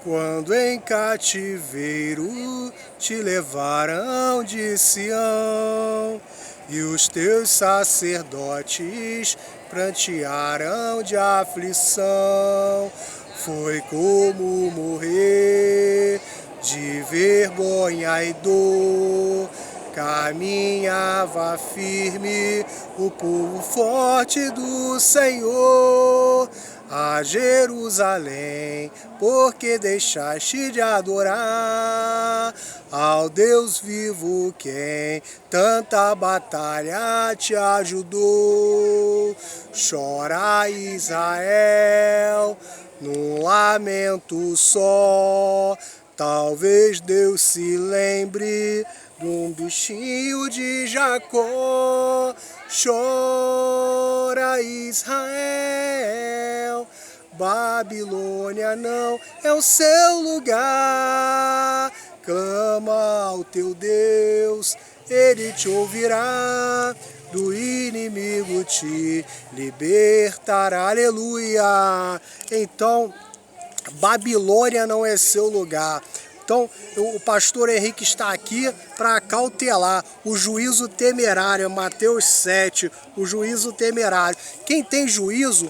Quando em cativeiro te levarão de Sião, e os teus sacerdotes prantearão de aflição. Foi como morrer de vergonha e dor. Caminhava firme o povo forte do Senhor a Jerusalém, porque deixaste de adorar ao Deus vivo, quem tanta batalha te ajudou. Chora Israel num lamento só, talvez Deus se lembre de um bichinho de Jacó. Chora Israel, Babilônia não é o seu lugar. Clama ao teu Deus, ele te ouvirá, do inimigo te libertará. Aleluia! Então, Babilônia não é seu lugar. Então, o pastor Henrique está aqui para cautelar o juízo temerário, Mateus 7, o juízo temerário. Quem tem juízo,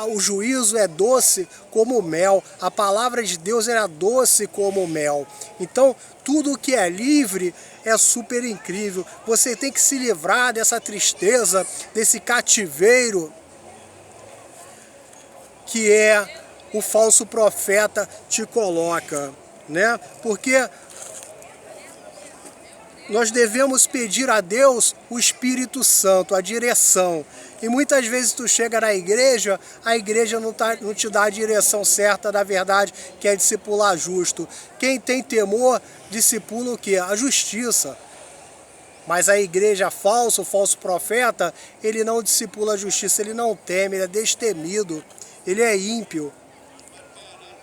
o juízo é doce como mel. A palavra de Deus é doce como mel. Então, tudo que é livre é super incrível. Você tem que se livrar dessa tristeza, desse cativeiro que é o falso profeta te coloca, né? Porque nós devemos pedir a Deus o Espírito Santo, a direção. E muitas vezes tu chega na igreja, a igreja não te dá a direção certa da verdade, que é discipular justo. Quem tem temor, discipula o quê? A justiça. Mas a igreja falsa, o falso profeta, ele não discipula a justiça, ele não teme, ele é destemido, ele é ímpio.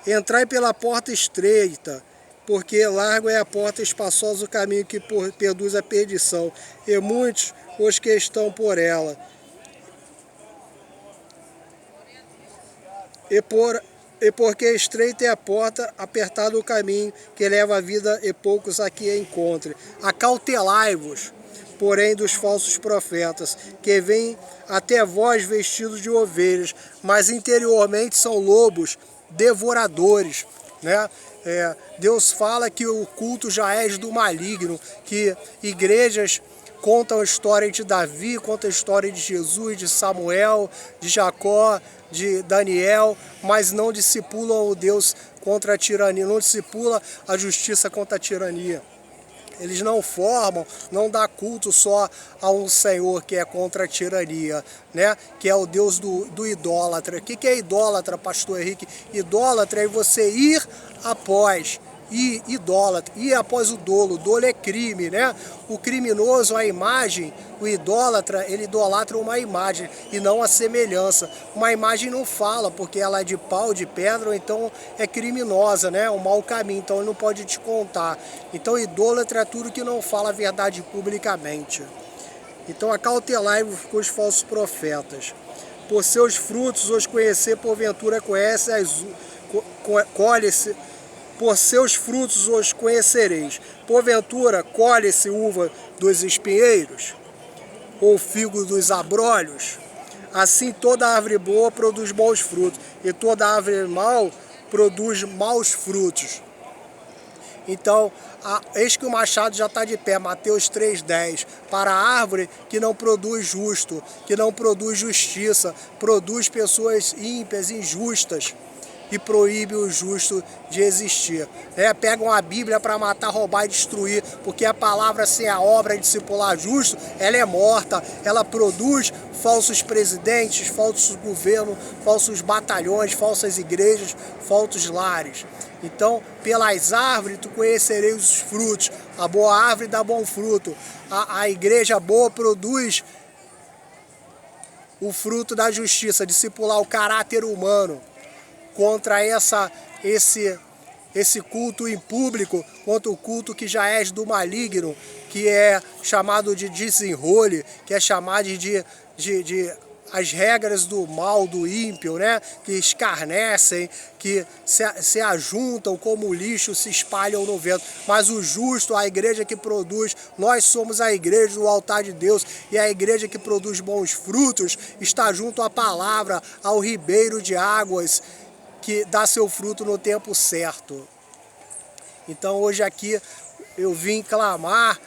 Entrai pela porta estreita, porque largo é a porta, espaçoso o caminho que conduz à perdição, e muitos os que estão por ela. E porque estreita é a porta, apertado o caminho que leva à vida, e poucos aqui a encontrem. Acautelai-vos, porém, dos falsos profetas, que vêm até vós vestidos de ovelhas, mas interiormente são lobos devoradores, né? Deus fala que o culto já é do maligno, que igrejas contam a história de Davi, contam a história de Jesus, de Samuel, de Jacó, de Daniel, mas não discipulam o Deus contra a tirania, não discipulam a justiça contra a tirania. Eles não formam, não dá culto só a um Senhor que é contra a tirania, né? Que é o Deus do idólatra. O que é idólatra, pastor Henrique? Idólatra é você ir após, ir após o dolo é crime, né? O criminoso, a imagem, o idólatra, ele idolatra uma imagem e não a semelhança. Uma imagem não fala, porque ela é de pau, de pedra, ou então é criminosa, né? Um mau caminho, então ele não pode te contar. Então idólatra é tudo que não fala a verdade publicamente. Então acautelai-vos com os falsos profetas. Por seus frutos os conhecer, porventura colhe-se. Por seus frutos os conhecereis. Porventura, colhe-se uva dos espinheiros? Ou figo dos abrolhos? Assim toda árvore boa produz bons frutos, e toda árvore mal produz maus frutos. Então, eis que o machado já está de pé, Mateus 3,10. Para a árvore que não produz justo, que não produz justiça, produz pessoas ímpias, injustas, e proíbe o justo de existir. Pegam a Bíblia para matar, roubar e destruir, porque a palavra sem a obra discipular justo, ela é morta, ela produz falsos presidentes, falsos governos, falsos batalhões, falsas igrejas, falsos lares. Então, pelas árvores tu conhecereis os frutos. A boa árvore dá bom fruto. A igreja boa produz o fruto da justiça, discipular o caráter humano contra esse culto em público, contra o culto que já é do maligno, que é chamado de desenrole, que é chamado de as regras do mal, do ímpio, né? Que escarnecem, que se ajuntam como lixo, se espalham no vento. Mas o justo, a igreja que produz, nós somos a igreja do altar de Deus, e a igreja que produz bons frutos está junto à palavra, ao ribeiro de águas, que dá seu fruto no tempo certo. Então hoje aqui eu vim clamar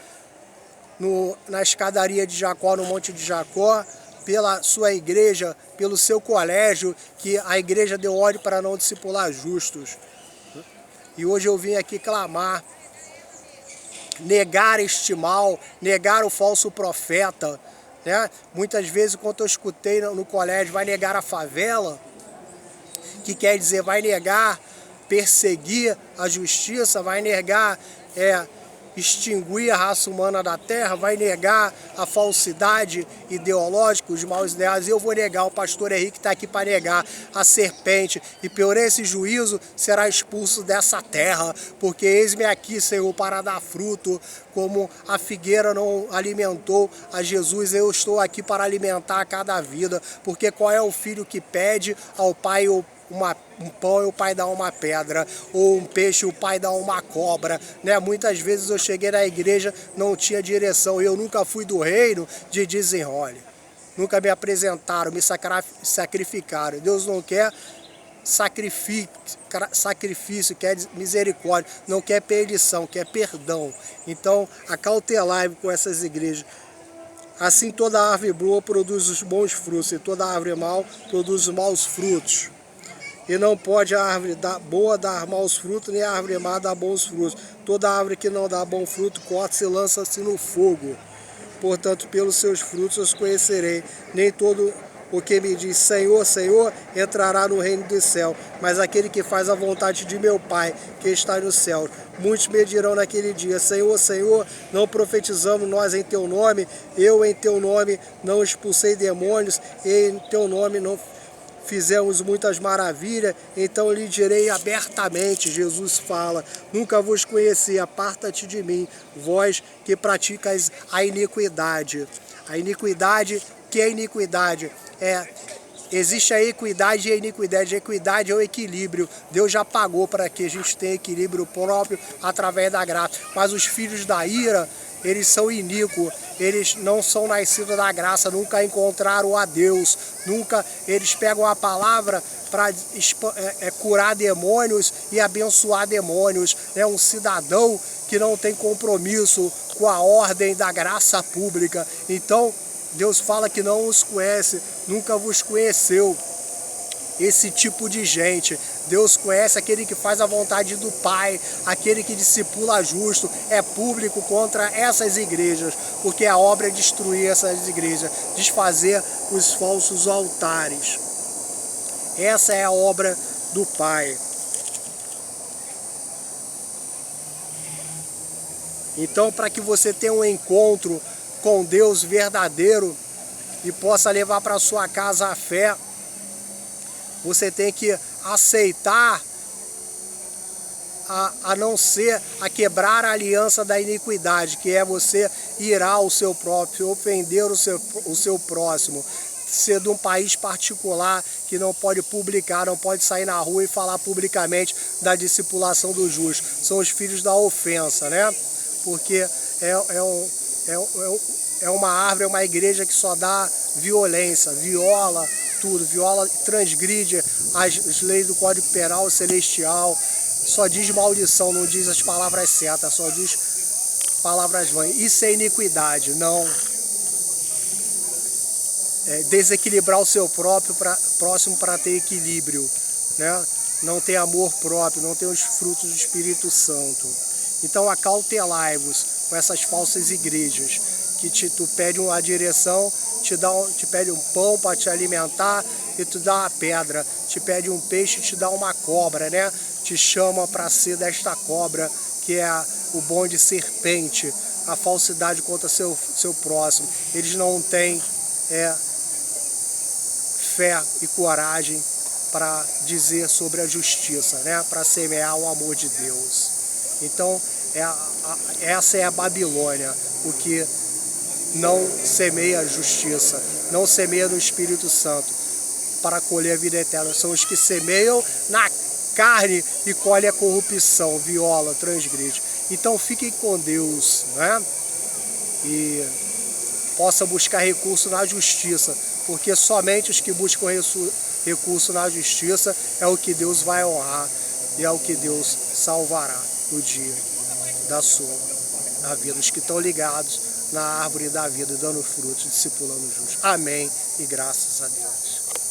na escadaria de Jacó, no Monte de Jacó, pela sua igreja, pelo seu colégio, que a igreja deu ordem para não discipular justos. E hoje eu vim aqui clamar, negar este mal, negar o falso profeta, né? Muitas vezes, quando eu escutei no colégio, vai negar a favela, que quer dizer, vai negar, perseguir a justiça, vai negar, extinguir a raça humana da terra, vai negar a falsidade ideológica, os maus ideais. Eu vou negar, o pastor Henrique está aqui para negar a serpente, e por esse juízo será expulso dessa terra, porque eis-me aqui, Senhor, para dar fruto, como a figueira não alimentou a Jesus, eu estou aqui para alimentar cada vida, porque qual é o filho que pede ao pai um pão e o pai dá uma pedra, ou um peixe e o pai dá uma cobra, né? Muitas vezes eu cheguei na igreja, não tinha direção, eu nunca fui do reino de desenrole, nunca me apresentaram, me sacrificaram. Deus não quer sacrifício, quer misericórdia, não quer perdição, quer perdão. Então acautelai-vos com essas igrejas. Assim toda árvore boa produz os bons frutos, e toda árvore mal produz os maus frutos. E não pode a árvore boa dar maus frutos, nem a árvore má dar bons frutos. Toda árvore que não dá bom fruto, corta-se e lança-se no fogo. Portanto, pelos seus frutos os conhecerei. Nem todo o que me diz Senhor, Senhor, entrará no reino do céu, mas aquele que faz a vontade de meu Pai, que está no céu. Muitos me dirão naquele dia, Senhor, Senhor, não profetizamos nós em teu nome? Eu em teu nome não expulsei demônios, e em teu nome não fizemos muitas maravilhas? Então lhe direi abertamente, Jesus fala, nunca vos conheci, aparta-te de mim, vós que praticais a iniquidade. A iniquidade, que é iniquidade? Existe a equidade e a iniquidade. A equidade é o equilíbrio. Deus já pagou para que a gente tenha equilíbrio próprio através da graça. Mas os filhos da ira, eles são iníquos, eles não são nascidos da graça, nunca encontraram a Deus, nunca eles pegam a palavra para curar demônios e abençoar demônios. É um cidadão que não tem compromisso com a ordem da graça pública. Então Deus fala que não os conhece, nunca vos conheceu. Esse tipo de gente, Deus conhece aquele que faz a vontade do Pai, aquele que discipula justo, é público contra essas igrejas, porque a obra é destruir essas igrejas, desfazer os falsos altares. Essa é a obra do Pai. Então, para que você tenha um encontro com Deus verdadeiro e possa levar para sua casa a fé, você tem que aceitar a quebrar a aliança da iniquidade, que é você irar o seu próprio, ofender o seu próximo, ser de um país particular que não pode publicar, não pode sair na rua e falar publicamente da discipulação do justo. São os filhos da ofensa, né? Porque é uma árvore, é uma igreja que só dá violência, viola tudo, transgride as leis do Código Penal Celestial, só diz maldição, não diz as palavras certas, só diz palavras vãs. Isso é iniquidade, não. Desequilibrar o seu próximo para ter equilíbrio, né? Não tem amor próprio, não tem os frutos do Espírito Santo. Então acautelai-vos com essas falsas igrejas, que tu pede uma direção, te pede um pão para te alimentar e tu dá uma pedra, te pede um peixe e te dá uma cobra, né? Te chama para ser desta cobra, que é o bom de serpente, a falsidade contra seu próximo. Eles não têm fé e coragem para dizer sobre a justiça, né? Para semear o amor de Deus. Então, essa é a Babilônia, o que não semeia a justiça. não semeia no Espírito Santo para colher a vida eterna. São os que semeiam na carne e colhem a corrupção, viola, transgride. Então fiquem com Deus, né? E possa buscar recurso na justiça, porque somente os que buscam recurso na justiça é o que Deus vai honrar e é o que Deus salvará no dia da vida. Os que estão ligados na árvore da vida, dando frutos, discipulando os justos. Amém e graças a Deus.